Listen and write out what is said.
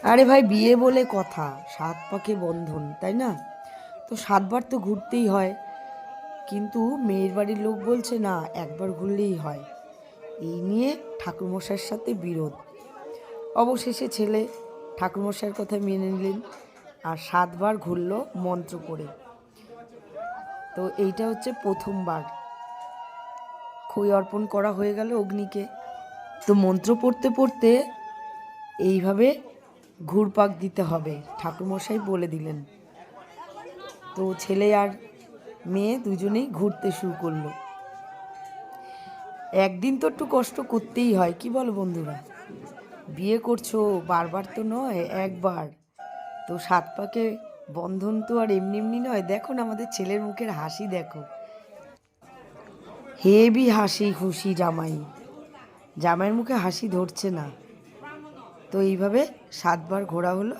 আরে ভাই, বিয়ে বলে কথা, 7 পাকে বন্ধন, তাই না? তো 7বার তো ঘুরতেই হয়। কিন্তু মেয়ের বাড়ির লোক বলছে না, একবার ঘুরলেই হয়। এই নিয়ে ঠাকুরমশাইয়ের সাথে বিরোধ। অবশেষে ছেলে ঠাকুরমশাইয়ের কথা মেনে নিলেন আর 7বার ঘুরল মন্ত্র পড়ে। তো এইটা হচ্ছে প্রথমবার। খই অর্পণ করা হয়ে গেল অগ্নিকে। তো মন্ত্র পড়তে পড়তে এইভাবে ঘুরপাক দিতে হবে, ঠাকুরমশাই বলে দিলেন। তো ছেলে আর মেয়ে দুজনেই ঘুরতে শুরু করলো। একদিন তো একটু কষ্ট করতেই হয়, কি বলো বন্ধুরা? বিয়ে করছো বারবার তো নয়, একবার। তো 7 পাকে বন্ধন তো আর এমনি এমনি নয়। দেখো না আমাদের ছেলের মুখের হাসি, দেখো হেবি হাসি খুশি। জামাইয়ের মুখে হাসি ধরছে না। তো এইভাবে 7বার ঘোরা হলো।